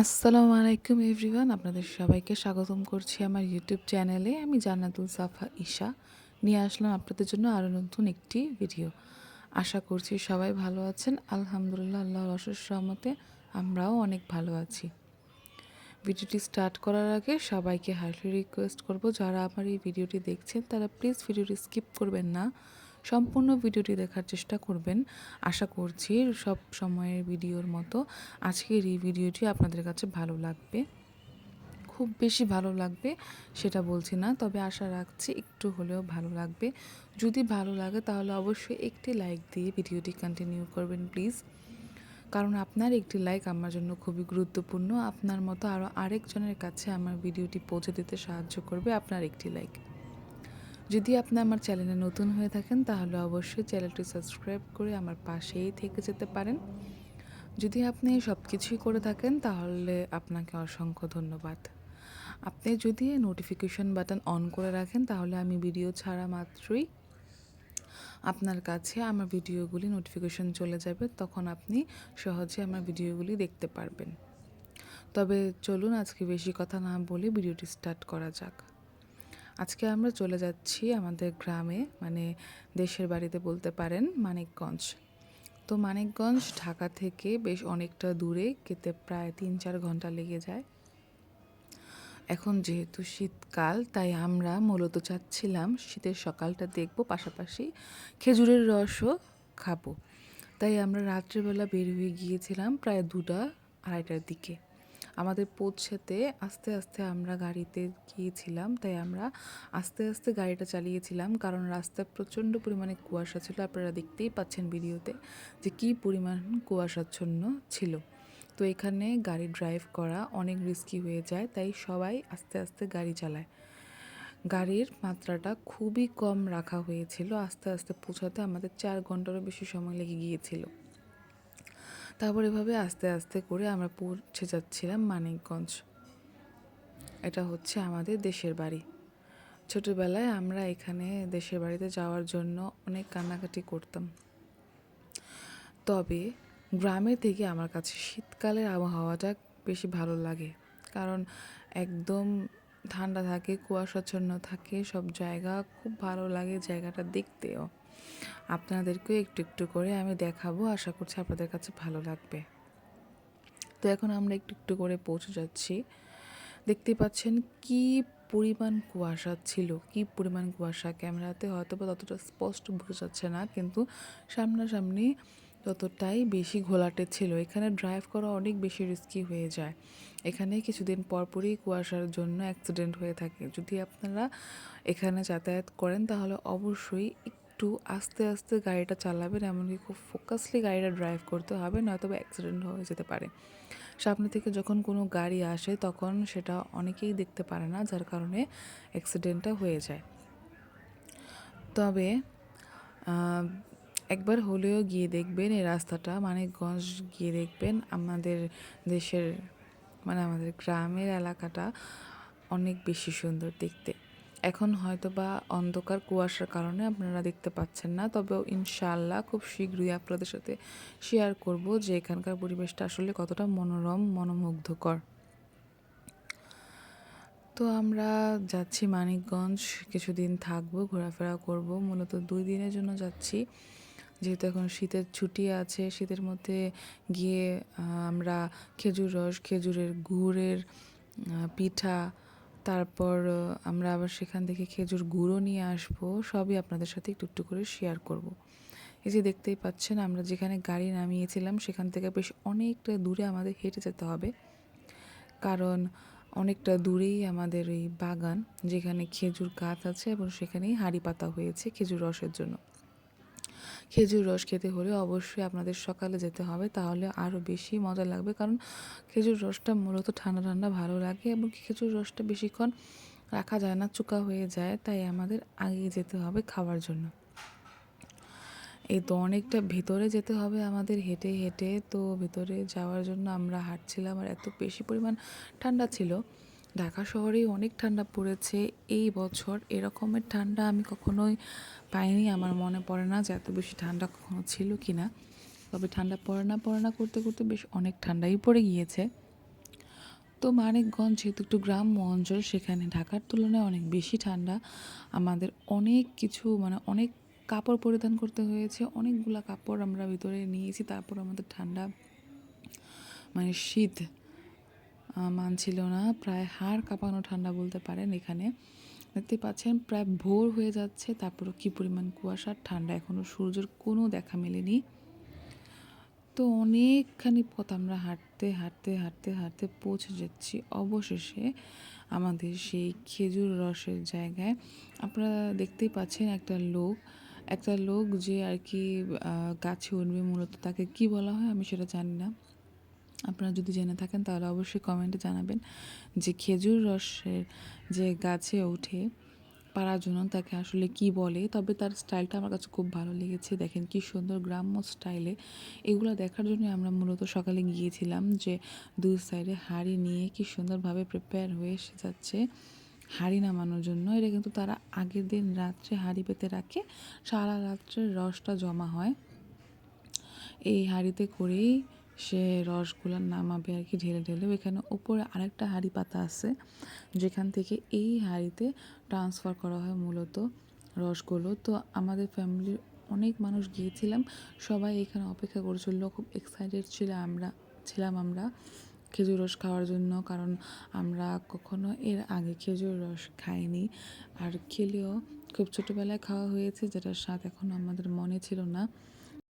আসসালামু আলাইকুম এভরিওয়ান, আপনাদের সবাইকে স্বাগতম করছি আমার ইউটিউব চ্যানেলে। আমি জান্নাতুল সাফা ঈশা নিয়ে আসলাম আপনাদের জন্য আরও নতুন একটি ভিডিও। আশা করছি সবাই ভালো আছেন। আলহামদুলিল্লাহ, আল্লাহর অশেষ রহমতে আমরাও অনেক ভালো আছি। ভিডিওটি স্টার্ট করার আগে সবাইকে হাইলি রিকোয়েস্ট করব, যারা আমার এই ভিডিওটি দেখছেন তারা প্লিজ ভিডিওটি স্কিপ করবেন না, সম্পূর্ণ ভিডিওটি দেখার চেষ্টা করবেন। আশা করছি সব সময়ের ভিডিওর মতো আজকের এই ভিডিওটি আপনাদের কাছে ভালো লাগবে। খুব বেশি ভালো লাগবে সেটা বলছি না, তবে আশা রাখছি একটু হলেও ভালো লাগবে। যদি ভালো লাগে তাহলে অবশ্যই একটি লাইক দিয়ে ভিডিওটি কন্টিনিউ করবেন প্লিজ, কারণ আপনার একটি লাইক আমার জন্য খুবই গুরুত্বপূর্ণ। আপনার মতো আরও আরেকজনের কাছে আমার ভিডিওটি পৌঁছে দিতে সাহায্য করবে আপনার একটি লাইক। যদি আপনি আমার চ্যানেলে নতুন হয়ে থাকেন তাহলে অবশ্যই চ্যানেলটি সাবস্ক্রাইব করে আমার পাশেই থেকে যেতে পারেন। যদি আপনি সব কিছুই করে থাকেন তাহলে আপনাকে অসংখ্য ধন্যবাদ। আপনি যদি নোটিফিকেশন বাটন অন করে রাখেন তাহলে আমি ভিডিও ছাড়া মাত্রই আপনার কাছে আমার ভিডিওগুলি নোটিফিকেশন চলে যাবে, তখন আপনি সহজে আমার ভিডিওগুলি দেখতে পারবেন। তবে চলুন আজকে বেশি কথা না বলে ভিডিওটি স্টার্ট করা যাক। আজকে আমরা চলে যাচ্ছি আমাদের গ্রামে, মানে দেশের বাড়িতে বলতে পারেন, মানিকগঞ্জ। তো মানিকগঞ্জ ঢাকা থেকে বেশ অনেকটা দূরে, যেতে প্রায় 3-4 ঘন্টা লেগে যায়। এখন যেহেতু শীতকাল তাই আমরা মূলত চাচ্ছিলাম শীতের সকালটা দেখব, পাশাপাশি খেজুরের রসও খাবো। তাই আমরা রাত্রেবেলা বের হয়ে গিয়েছিলাম প্রায় 2টা-2:30টার দিকে। আমাদের পৌঁছাতে আস্তে আস্তে আমরা গাড়িতে গিয়েছিলাম, তাই আমরা আস্তে আস্তে গাড়িটা চালিয়েছিলাম, কারণ রাস্তায় প্রচণ্ড পরিমাণে কুয়াশা ছিল। আপনারা দেখতেই পাচ্ছেন ভিডিওতে যে কী পরিমাণ কুয়াশাচ্ছন্ন ছিল। তো এখানে গাড়ি ড্রাইভ করা অনেক রিস্কি হয়ে যায়, তাই সবাই আস্তে আস্তে গাড়ি চালায়। গাড়ির মাত্রাটা খুবই কম রাখা হয়েছিল, আস্তে আস্তে পৌঁছাতে আমাদের 4 ঘন্টারও বেশি সময় লেগে গিয়েছিল। তারপর এভাবে আস্তে আস্তে করে আমরা পৌঁছে যাচ্ছিলাম মানিকগঞ্জ। এটা হচ্ছে আমাদের দেশের বাড়ি। ছোটবেলায় আমরা এখানে দেশের বাড়িতে যাওয়ার জন্য অনেক কান্নাকাটি করতাম। তবে গ্রামের থেকে আমার কাছে শীতকালের আবহাওয়াটা বেশি ভালো লাগে, কারণ একদম ঠান্ডা থাকে, কুয়াশাচ্ছন্ন থাকে, সব জায়গা খুব ভালো লাগে জায়গাটা দেখতেও। আপনাদেরকেও একটু একটু করে আমি দেখাবো, আশা করছি আপনাদের কাছে ভালো লাগবে। তো এখন আমরা একটু একটু করে পৌঁছে যাচ্ছি। দেখতে পাচ্ছেন কি পরিমাণ কুয়াশা ছিল, কি পরিমাণ কুয়াশা। ক্যামেরাতে হয়তো বা ততটা স্পষ্ট বোঝা যাচ্ছে না, কিন্তু সামনাসামনি ততটাই বেশি ঘোলাটে ছিল। এখানে ড্রাইভ করা অনেক বেশি রিস্কি হয়ে যায়। এখানে কিছুদিন পরপরই কুয়াশার জন্য অ্যাক্সিডেন্ট হয়ে থাকে। যদি আপনারা এখানে যাতায়াত করেন তাহলে অবশ্যই একটু আস্তে আস্তে গাড়িটা চালাবেন, এমনকি খুব ফোকাসলি গাড়িটা ড্রাইভ করতে হবে, নয়তো অ্যাক্সিডেন্ট হয়ে যেতে পারে। সামনে থেকে যখন কোনো গাড়ি আসে তখন সেটা অনেকেই দেখতে পারে না, যার কারণে অ্যাক্সিডেন্টটা হয়ে যায়। তবে একবার হলেও গিয়ে দেখবেন এই রাস্তাটা, মানিকগঞ্জ গিয়ে দেখবেন। আমাদের দেশের, মানে আমাদের গ্রামের এলাকাটা অনেক বেশি সুন্দর দেখতে। এখন হয়তো বা অন্ধকার কুয়াশার কারণে আপনারা দেখতে পাচ্ছেন না, তবে ইনশাআল্লাহ খুব শীঘ্রই আপনাদের সাথে শেয়ার করব যে এখানকার পরিবেশটা আসলে কতটা মনোরম, মনোমুগ্ধকর। তো আমরা যাচ্ছি মানিকগঞ্জ, কিছুদিন থাকবো, ঘোরাফেরা করব। মূলত 2 দিনের জন্য যাচ্ছি, যেহেতু এখন শীতের ছুটি আছে। শীতের মধ্যে গিয়ে আমরা খেজুর রস, খেজুরের গুড়ের পিঠা, তারপর আমরা আবার সেখান থেকে খেজুর গুঁড়ো নিয়ে আসবো, সবই আপনাদের সাথে একটু একটু করে শেয়ার করব। এই যে দেখতেই পাচ্ছেন আমরা যেখানে গাড়ি নামিয়েছিলাম সেখান থেকে বেশ অনেকটা দূরে আমাদের হেঁটে যেতে হবে, কারণ অনেকটা দূরেই আমাদের এই বাগান, যেখানে খেজুর গাছ আছে এবং সেখানেই হাঁড়ি পাতা হয়েছে খেজুর রসের জন্য। খেজুর রস খেতে হলে অবশ্যই আপনাদের সকালে যেতে হবে, তাহলে আরও বেশি মজা লাগবে, কারণ খেজুর রসটা মূলত ঠান্ডা ঠান্ডা ভালো লাগে এবং খেজুর রসটা বেশিক্ষণ রাখা যায় না, চুকা হয়ে যায়, তাই আমাদের আগে যেতে হবে খাওয়ার জন্য। এই তো অনেকটা ভেতরে যেতে হবে আমাদের হেঁটে হেঁটে। তো ভেতরে যাওয়ার জন্য আমরা হাঁটছিলাম, আর এত বেশি পরিমাণ ঠান্ডা ছিল। ঢাকা শহরেই অনেক ঠান্ডা পড়েছে এই বছর, এরকমের ঠান্ডা আমি কখনোই পাইনি। আমার মনে পড়ে না যে এত বেশি ঠান্ডা কখনো ছিল কি না। তবে ঠান্ডা পড়ে না করতে করতে বেশ অনেক ঠান্ডাই পড়ে গিয়েছে। তো মানিকগঞ্জ যেহেতু একটু গ্রাম্য অঞ্চল, সেখানে ঢাকার তুলনায় অনেক বেশি ঠান্ডা। আমাদের অনেক কিছু মানে অনেক কাপড় পরিধান করতে হয়েছে, অনেকগুলা কাপড় আমরা ভিতরে নিয়েছি, তারপর আমাদের ঠান্ডা মানে শীত মানছিল না। প্রায় হাড় কাঁপানো ঠান্ডা বলতে পারেন। এখানে দেখতে পাচ্ছেন প্রায় ভোর হয়ে যাচ্ছে, তারপরও কী পরিমাণ কুয়াশার ঠান্ডা, এখনও সূর্যের কোনো দেখা মেলেনি। তো অনেকখানি পথ আমরা হাঁটতে হাঁটতে হাঁটতে হাঁটতে পৌঁছে যাচ্ছি অবশেষে আমাদের সেই খেজুর রসের জায়গায়। আপনারা দেখতেই পাচ্ছেন একটা লোক যে আর কি গাছে উঠবে, মূলত তাকে কি বলা হয় আমি সেটা জানি না। আপনারা যদি জেনে থাকেন তাহলে অবশ্যই কমেন্টে জানাবেন যে খেজুর রসের যে গাছে ওঠে পারার জন্য তাকে আসলে কি বলে। তবে তার স্টাইলটা আমার কাছে খুব ভালো লেগেছে। দেখেন কি সুন্দর গ্রাম্য স্টাইলে। এগুলো দেখার জন্য আমরা মূলত সকালে গিয়েছিলাম, যে দুই সাইডে হাঁড়ি নিয়ে কি সুন্দরভাবে প্রিপেয়ার হয়ে এসে যাচ্ছে হাঁড়ি নামানোর জন্য। এটা কিন্তু তারা আগের দিন রাত্রে হাঁড়ি পেতে রাখে, সারা রাত্রের রসটা জমা হয় এই হাঁড়িতে করেই। সে রসগুলো নামাবে আর কি ঢেলে ঢেলে। এখানে উপরে আরেকটা হাঁড়ি পাতা আছে, যেখান থেকে এই হাঁড়িতে ট্রান্সফার করা হয় মূলত রসগুলো। তো আমাদের ফ্যামিলির অনেক মানুষ গিয়েছিলাম, সবাই এখানে অপেক্ষা করেছিল, খুব এক্সাইটেড ছিলাম আমরা খেজুর রস খাওয়ার জন্য, কারণ আমরা কখনো এর আগে খেজুর রস খাইনি। আর খেলেও খুব ছোটোবেলায় খাওয়া হয়েছে, যেটার স্বাদ এখনও আমাদের মনে ছিল না।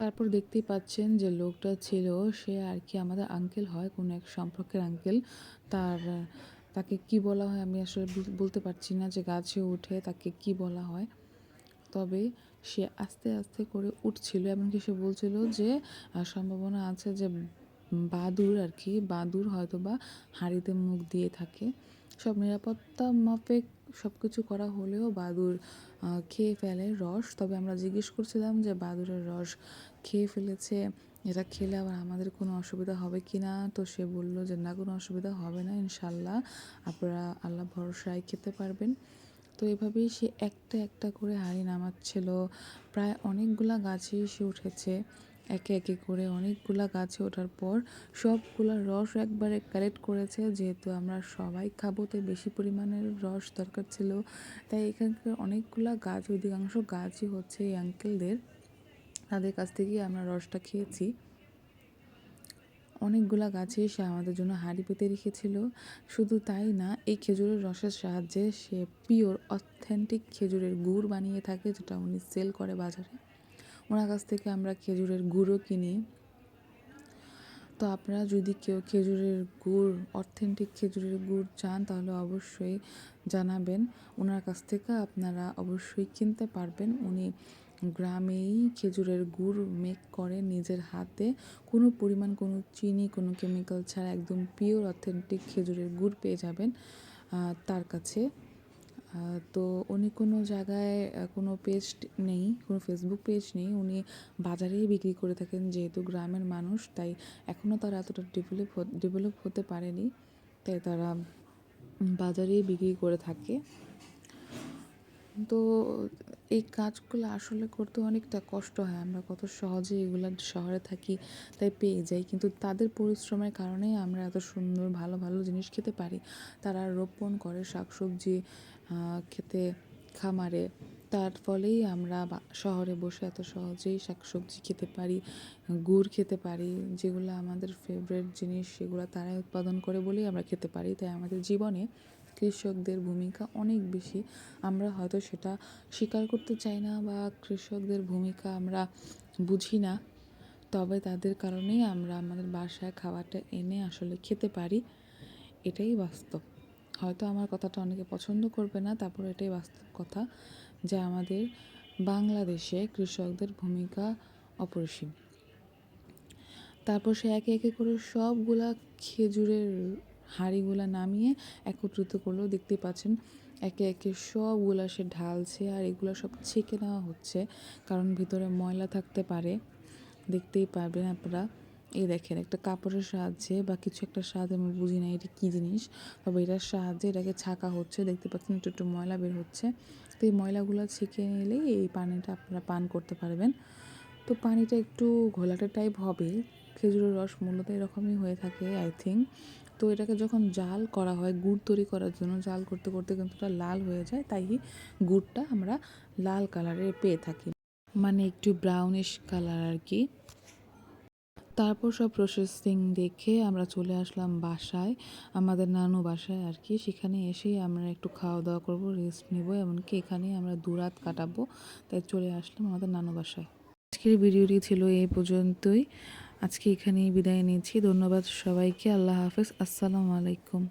তারপর দেখতেই পাচ্ছেন যে লোকটা ছিল, সে আর কি আমাদের আঙ্কেল হয়, কোনো এক সম্পর্কের আঙ্কেল। তার তাকে কি বলা হয় আমি আসলে বলতে পারছি না, যে গাছে উঠে তাকে কি বলা হয়। তবে সে আস্তে আস্তে করে উঠছিল, এমনকি সে বলছিল যে সম্ভাবনা আছে যে বাদুড় আর কি, বাদুড় হয়তো বা হাঁড়িতে মুখ দিয়ে থাকে। সব নিরাপত্তা মাফিক সব কিছু করা হলেও বাদুড় খেয়ে ফেলে রস। তবে আমরা জিজ্ঞেস করছিলাম যে বাদুড়ের রস খেয়ে ফেলেছে, এটা খেলে আবার আমাদের কোনো অসুবিধা হবে কি না। তো সে বলল যে না, কোনো অসুবিধা হবে না ইনশাল্লাহ, আপনারা আল্লাহ ভরসায় খেতে পারবেন। তো এভাবেই সে একটা একটা করে হাঁড়ি নামাচ্ছিল। প্রায় অনেকগুলা গাছে সে উঠেছে, একে একে করে অনেকগুলা গাছে ওঠার পর সবগুলা রস একবারে কালেক্ট করেছে। যেহেতু আমরা সবাই খাবো, তাই বেশি পরিমাণের রস দরকার ছিল। তাই এখানকার অনেকগুলা গাছ, অধিকাংশ গাছই হচ্ছে এই আঙ্কেলদের, তাদের কাছ থেকেই আমরা রসটা খেয়েছি। অনেকগুলা গাছে সে আমাদের জন্য হাঁড়ি পেতে রেখেছিল। শুধু তাই না, এই খেজুরের রসের সাহায্যে সে পিওর অথেন্টিক খেজুরের গুড় বানিয়ে থাকে, যেটা উনি সেল করে বাজারে। ওনার কাছ থেকে আমরা খেজুরের গুড়ও কিনি। তো আপনারা যদি কেউ খেজুরের গুড়, অথেন্টিক খেজুরের গুড় চান, তাহলে অবশ্যই জানাবেন। ওনার কাছ থেকে আপনারা অবশ্যই কিনতে পারবেন। উনি গ্রামেই খেজুরের গুড় মেক করে নিজের হাতে, কোনো পরিমাণ কোনো চিনি, কোনো কেমিক্যাল ছাড়া একদম পিওর অথেন্টিক খেজুরের গুড় পেয়ে যাবেন তার কাছে। তো উনি কোনো জায়গায় কোনো পেজ নেই, কোনো ফেসবুক পেজ নেই, উনি বাজারেই বিক্রি করে থাকেন। যেহেতু গ্রামের মানুষ, তাই এখনও তারা এতটা ডেভেলপ হতে পারেনি, তাই তারা বাজারেই বিক্রি করে থাকে। তো এই কাজগুলো আসলে করতে অনেকটা কষ্ট হয়। আমরা কত সহজে এগুলো শহরে থাকি তাই পেয়ে যাই, কিন্তু তাদের পরিশ্রমের কারণেই আমরা এত সুন্দর ভালো ভালো জিনিস খেতে পারি। তারা রোপণ করে শাকসবজি খেতে খামারে, তার ফলেই আমরা শহরে বসে এত সহজেই শাকসবজি খেতে পারি, গুড় খেতে পারি, যেগুলো আমাদের ফেভারিট জিনিস, সেগুলো তারাই উৎপাদন করে বলেই আমরা খেতে পারি। তাই আমাদের জীবনে কৃষকদের ভূমিকা অনেক বেশি। আমরা হয়তো সেটা স্বীকার করতে চাই না, বা কৃষকদের ভূমিকা আমরা বুঝি না। তবে তাদের কারণেই আমরা আমাদের বাসায় খাবারটা এনে আসলে খেতে পারি। এটাই বাস্তব। হয়তো আমার কথাটা অনেকে পছন্দ করবে না, তারপর এটাই বাস্তব কথা, যে আমাদের বাংলাদেশে কৃষকদের ভূমিকা অপরিসীম। তারপর সে একে একে করে সবগুলা খেজুরের হাঁড়িগুলা নামিয়ে একত্রিত করলো। দেখতে পাচ্ছেন একে একে সবগুলা সে ঢালছে, আর এগুলো সব ছেঁকে নেওয়া হচ্ছে, কারণ ভিতরে ময়লা থাকতে পারে। দেখতেই পারবেন আপনারা। এই দেখেন একটা কাপড়ের সাহায্যে বা কিছু একটা সাহায্যে, আমি বুঝি না এটা কী জিনিস, তবে এটার সাহায্যে এটাকে ছাঁকা হচ্ছে। দেখতে পাচ্ছেন একটু একটু ময়লা বের হচ্ছে। তো এই ময়লাগুলো ছেঁকে নিলেই এই পানিটা আপনারা পান করতে পারবেন। তো পানিটা একটু ঘোলাটে টাইপ হবে, খেজুরের রস মূলত এরকমই হয়ে থাকে আই থিঙ্ক। তো এটাকে যখন জাল করা হয় গুড় তৈরি করার জন্য, জাল করতে করতে কিন্তু এটা লাল হয়ে যায়, তাই গুড়টা আমরা লাল কালারের পেয়ে থাকি, মানে একটু ব্রাউনিশ কালার আর কি। তারপর সব প্রসেসিং দেখে আমরা চলে আসলাম বাসায়, আমাদের নানু বাসায় আর কি। সেখানে এসেই আমরা একটু খাওয়া দাওয়া করবো, রেস্ট নেব, এমনকি এখানেই আমরা 2 রাত কাটাবো। তাই চলে আসলাম আমাদের নানু বাসায়। আজকের ভিডিওটি ছিল এই পর্যন্তই। আজকে এখানেই বিদায় নিচ্ছি। ধন্যবাদ সবাইকে। আল্লাহ হাফেজ। আসসালামু আলাইকুম।